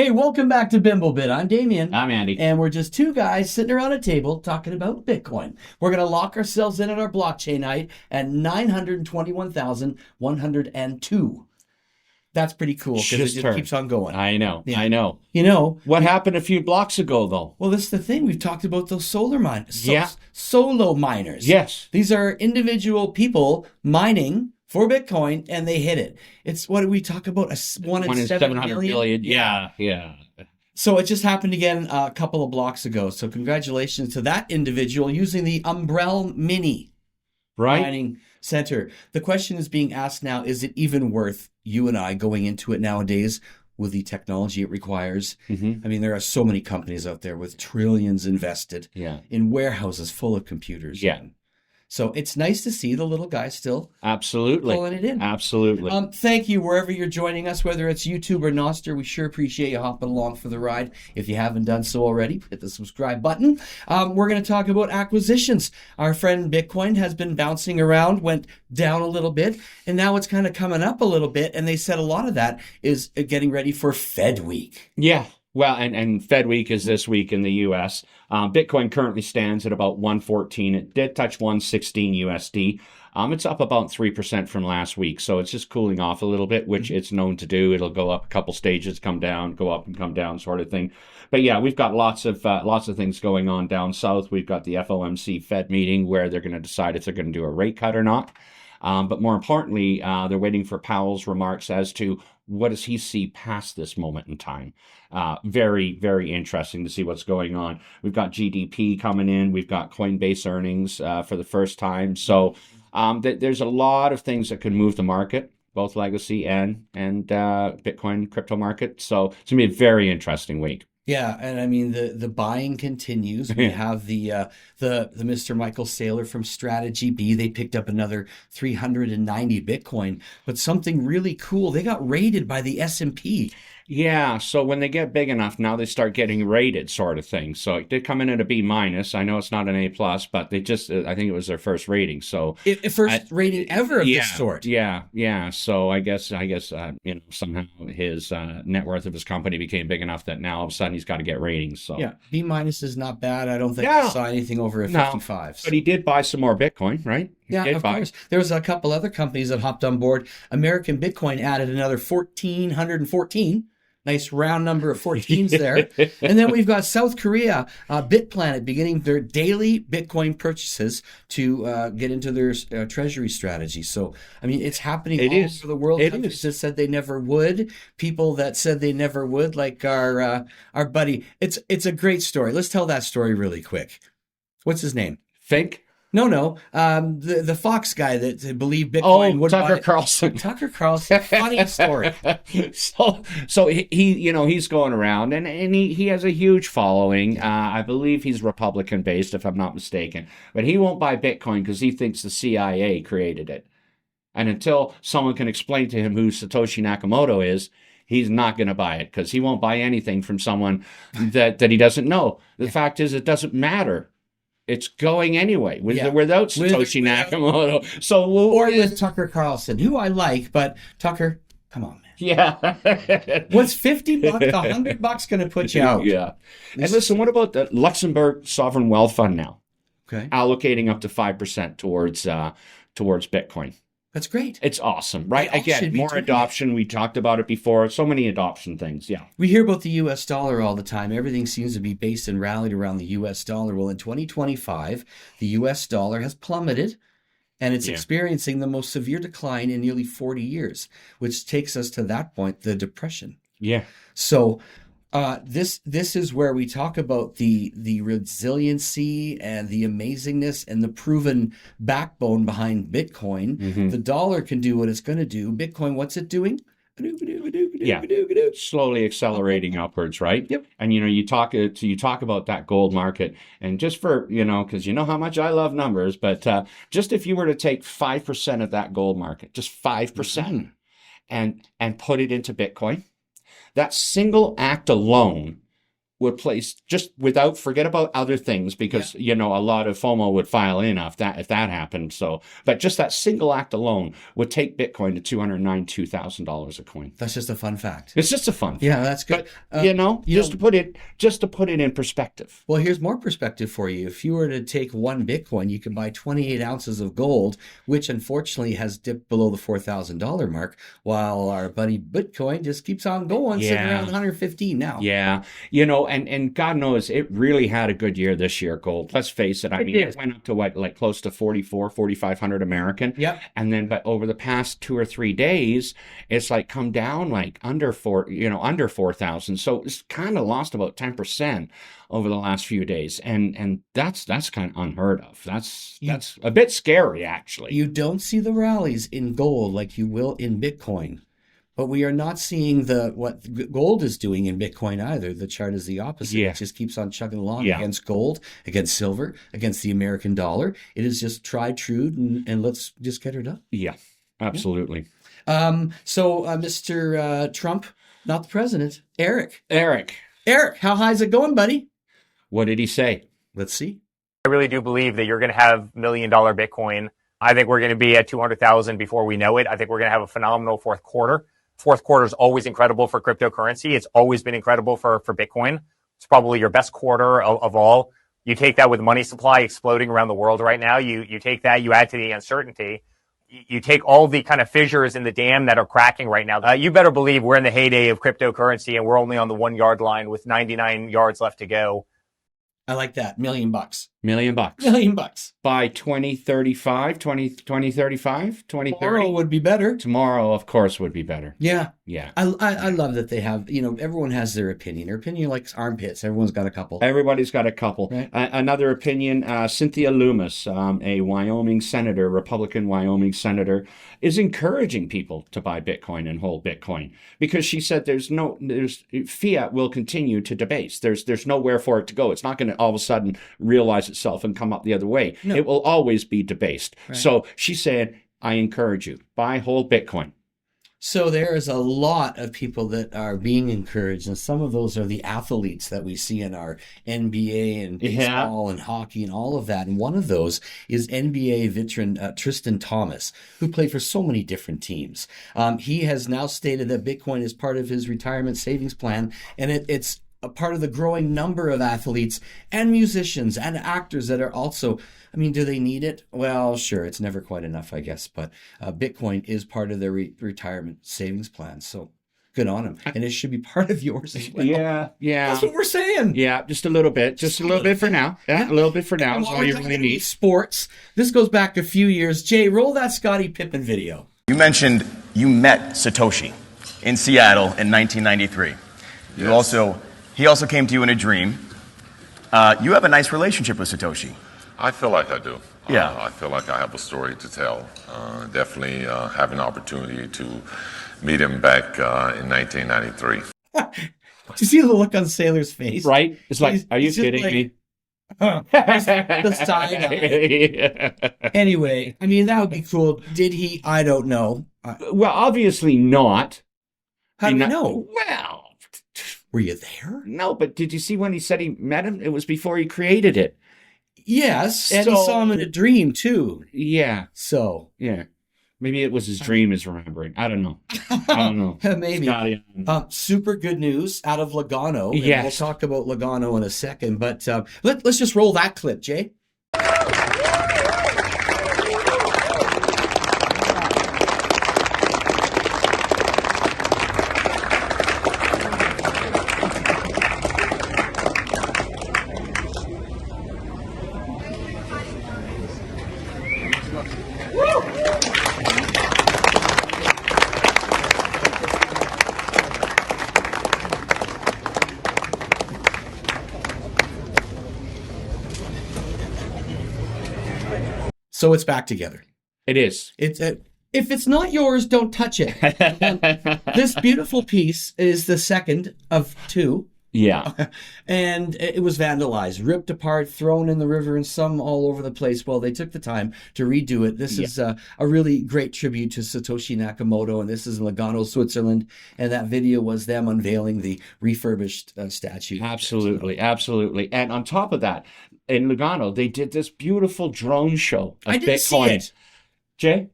Hey, welcome back to Bimblebit. I'm Damian. I'm Andy. And we're just two guys sitting around a table talking about Bitcoin. We're going to lock ourselves in at our blockchain night at 921,102. That's pretty cool because it just keeps on going. I know. Yeah. I know. You know, What happened a few blocks ago, though? well, this is the thing. We've talked about those solar miners. Yeah. Solo miners. Yes. These are individual people mining for Bitcoin, and they hit it. It's, what did we talk about? One in 700 billion. Yeah. So it just happened again a couple of blocks ago. So congratulations to that individual using the Umbrel Mini Right? mining center. The question is being asked now, is it even worth you and I going into it nowadays with the technology it requires? Mm-hmm. I mean, there are so many companies out there with trillions invested Yeah. in warehouses full of computers. Yeah. So it's nice to see the little guy still Absolutely. pulling it in. Absolutely. Thank you wherever you're joining us, whether it's YouTube or Nostr. We sure appreciate you hopping along for the ride. If you haven't done so already, hit the subscribe button. We're going to talk about acquisitions. Our friend Bitcoin has been bouncing around, went down a little bit, and now it's kind of coming up a little bit. And they said a lot of that is getting ready for Fed Week. Yeah. Well, and Fed Week is this week in the U.S. Bitcoin currently stands at about 114. It did touch 116 USD. It's up about 3% from last week, so it's just cooling off a little bit, which it's known to do. It'll go up a couple stages, come down, go up and come down, sort of thing. But yeah, we've got lots of things going on down south. We've got the FOMC Fed meeting where they're going to decide if they're going to do a rate cut or not. But more importantly, they're waiting for Powell's remarks as to what does he see past this moment in time. Very, very interesting to see what's going on. We've got GDP coming in. We've got Coinbase earnings for the first time. So there's a lot of things that can move the market, both legacy and Bitcoin crypto market. So it's going to be a very interesting week. Yeah, and I mean the buying continues. We have the Mr. Michael Saylor from Strategy B. They picked up another 390 Bitcoin, but something really cool. They got rated by the S&P. Yeah, so when they get big enough, now they start getting rated, sort of thing. So it did come in at a B minus. I know it's not an A plus, but they just, I think it was their first rating. So First rating ever of this sort. Yeah. So I guess somehow his net worth of his company became big enough that now all of a sudden he's got to get ratings. So yeah, B minus is not bad. I don't think I saw anything over a 55. But he did buy some more Bitcoin, right? Yeah, of course. There was a couple other companies that hopped on board. American Bitcoin added another 1,414. Nice round number of 14s there. And then we've got South Korea, BitPlanet, beginning their daily Bitcoin purchases to get into their treasury strategy. So, I mean, it's happening all over the world. Countries that said they never would. People that said they never would, like our buddy. It's a great story. Let's tell that story really quick. What's his name? Fink? No. The Fox guy that believed Bitcoin would Tucker buy Carlson. Tucker Carlson. Funny story. So he's going around and he has a huge following. I believe he's Republican based, if I'm not mistaken. But he won't buy Bitcoin because he thinks the CIA created it. And until someone can explain to him who Satoshi Nakamoto is, he's not going to buy it because he won't buy anything from someone that he doesn't know. The fact is, it doesn't matter. It's going anyway without Satoshi Nakamoto. Or with Tucker Carlson, who I like, but Tucker, come on, man. Yeah. What's $50, $100 going to put you out? Yeah. And listen, what about the Luxembourg Sovereign Wealth Fund now? Okay. Allocating up to 5% towards Bitcoin. That's great. It's awesome, right? Again, more adoption. We talked about it before. So many adoption things. Yeah. We hear about the U.S. dollar all the time. Everything seems to be based and rallied around the U.S. dollar. Well, in 2025, the U.S. dollar has plummeted, and it's experiencing the most severe decline in nearly 40 years, which takes us to that point, the Depression. Yeah. So this is where we talk about the resiliency and the amazingness and the proven backbone behind Bitcoin. Mm-hmm. The dollar can do what it's going to do. Bitcoin, what's it doing? Slowly accelerating upwards, right? Yep. And you talk about that gold market, and just for because you know how much I love numbers, but just if you were to take 5% of that gold market, just 5%, and put it into Bitcoin. That single act alone would place just without forget about other things because a lot of FOMO would file in if that happened. So, but just that single act alone would take Bitcoin to $292,000 a coin. That's just a fun fact. It's just a fun fact. Yeah, that's good. But, to put it in perspective. Well, here's more perspective for you. If you were to take one Bitcoin, you could buy 28 ounces of gold, which unfortunately has dipped below the $4,000 mark, while our buddy Bitcoin just keeps on going, sitting around 115 now. Yeah, and God knows it really had a good year this year, gold. Let's face it. I mean, it went up to like close to 4,500 American. Yep. And then, but over the past 2 or 3 days, it's like come down like under 4,000. So it's kind of lost about 10% over the last few days, and that's kind of unheard of. That's a bit scary, actually. You don't see the rallies in gold like you will in Bitcoin. But we are not seeing what gold is doing in Bitcoin either. The chart is the opposite. Yeah. It just keeps on chugging along against gold, against silver, against the American dollar. It is just tried true, and let's just get her done. Yeah, absolutely. So Mr. Trump, not the president, Eric, how high is it going, buddy? What did he say? Let's see. I really do believe that you're going to have $1 million Bitcoin. I think we're going to be at 200,000 before we know it. I think we're going to have a phenomenal fourth quarter. Fourth quarter is always incredible for cryptocurrency. It's always been incredible for Bitcoin. It's probably your best quarter of all. You take that with money supply exploding around the world right now. You take that, you add to the uncertainty. You take all the kind of fissures in the dam that are cracking right now. You better believe we're in the heyday of cryptocurrency and we're only on the 1 yard line with 99 yards left to go. I like that. $1 million. $1 million. $1 million. By 2035, 2035, 2030? Tomorrow would be better. Tomorrow, of course, would be better. Yeah. Yeah. I love that they have, everyone has their opinion. Their opinion likes armpits. Everyone's got a couple. Everybody's got a couple. Right. Another opinion, Cynthia Loomis, a Wyoming senator, Republican Wyoming senator, is encouraging people to buy Bitcoin and hold Bitcoin because she said there's fiat will continue to debase. There's nowhere for it to go. It's not going to all of a sudden realize itself and come up the other way. No. It will always be debased. Right. So she said, I encourage you, buy, hold Bitcoin. So there is a lot of people that are being encouraged, and some of those are the athletes that we see in our NBA and baseball and hockey and all of that. And one of those is NBA veteran Tristan Thomas, who played for so many different teams. He has now stated that Bitcoin is part of his retirement savings plan, and it's a part of the growing number of athletes and musicians and actors that are also, do they need it? Well, sure, it's never quite enough, I guess, but Bitcoin is part of their retirement savings plan, so good on them. And it should be part of yours as well. Yeah. That's what we're saying. Yeah, just a little bit for now. Yeah, a little bit for now is all you really need. Sports. This goes back a few years. Jay, roll that Scottie Pippen video. You mentioned you met Satoshi in Seattle in 1993. Yes. He also came to you in a dream. You have a nice relationship with Satoshi. I feel like I do. Yeah. I feel like I have a story to tell. Definitely have an opportunity to meet him back in 1993. Do you see the look on Saylor's face? Right? It's like, are you kidding me? The side eye. Anyway, that would be cool. Did he? I don't know. Well, obviously not. How do you know? Well, were you there? No, but did you see when he said he met him? It was before he created it. Yes, and he saw him in a dream too. Yeah. So. Yeah. Maybe it was his dream is remembering. I don't know. Maybe. Super good news out of Logano. Yes. We'll talk about Logano in a second, but let's just roll that clip, Jay. So it's back together. It is. If it's not yours, don't touch it. This beautiful piece is the second of two Yeah. And it was vandalized, ripped apart, thrown in the river, and some all over the place. Well, they took the time to redo it. This is a really great tribute to Satoshi Nakamoto, and this is in Lugano, Switzerland. And that video was them unveiling the refurbished statue. Absolutely, absolutely. And on top of that, in Lugano, they did this beautiful drone show of I didn't see Bitcoin. it. Jay?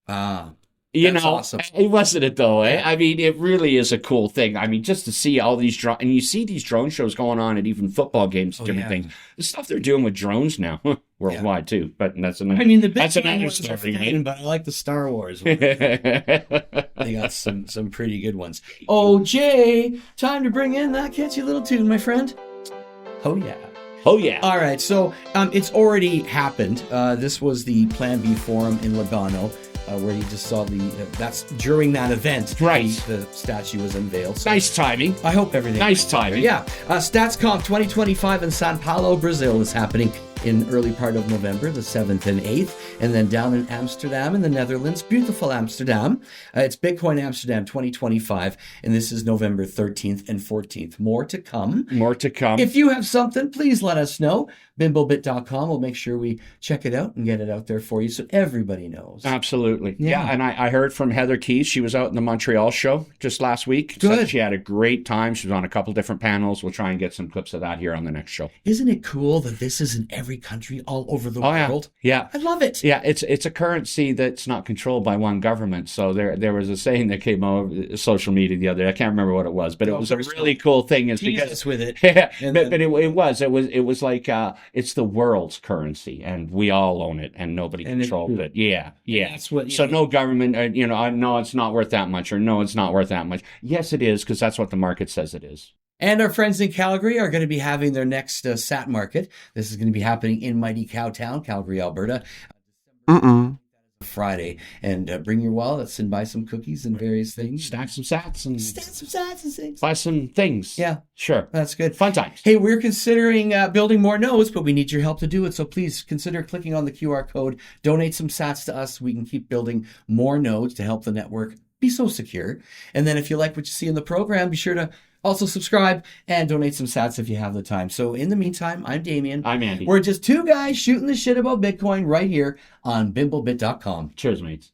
Ah, You that's know, awesome. it wasn't it though, eh? I mean, it really is a cool thing. I mean, just to see all these drones, and you see these drone shows going on at even football games, and different things. The stuff they're doing with drones now, worldwide too. But that's another. I mean, the that's Bitcoin another ones are story, fine, right? but I like the Star Wars ones. They got some pretty good ones. Oh, Jay, time to bring in that catchy little tune, my friend. Oh, yeah. Oh yeah. All right, so it's already happened. This was the Plan B forum in Lugano, where you just saw that's during that event. Right. The statue was unveiled. So Nice timing. I hope everything. Nice timing. Yeah. StatsConf 2025 in Sao Paulo, Brazil is happening in early part of November, the 7th and 8th, and then down in Amsterdam in the Netherlands, beautiful Amsterdam. It's Bitcoin Amsterdam 2025, and this is November 13th and 14th. More to come. More to come. If you have something, please let us know. Bimblebit.com. We'll make sure we check it out and get it out there for you so everybody knows. Absolutely. Yeah. Yeah. And I heard from Heather Keys. She was out in the Montreal show just last week. Good. Said she had a great time. She was on a couple different panels. We'll try and get some clips of that here on the next show. Isn't it cool that this is in every country all over the world? Yeah. I love it. Yeah, it's a currency that's not controlled by one government. So there was a saying that came over social media the other day. I can't remember what it was, but it was a really cool thing. Is Tease because us with it. but And then- it was like it's the world's currency, and we all own it, and nobody And controls it. Yeah. That's what. So no government, no, it's not worth that much, or no, it's not worth that much. Yes, it is, because that's what the market says it is. And our friends in Calgary are going to be having their next SAT market. This is going to be happening in Mighty Cowtown, Calgary, Alberta. Friday. And bring your wallets and buy some cookies and various things. Stack some sats and Stack some sats and things. buy some things. Yeah, Sure. that's good. Fun times. Hey, we're considering building more nodes, but we need your help to do it. So please consider clicking on the QR code. Donate some sats to us. We can keep building more nodes to help the network be so secure. And then if you like what you see in the program, be sure to also subscribe and donate some sats if you have the time. So in the meantime, I'm Damian. I'm Andy. We're just two guys shooting the shit about Bitcoin right here on Bimblebit.com. Cheers, mates.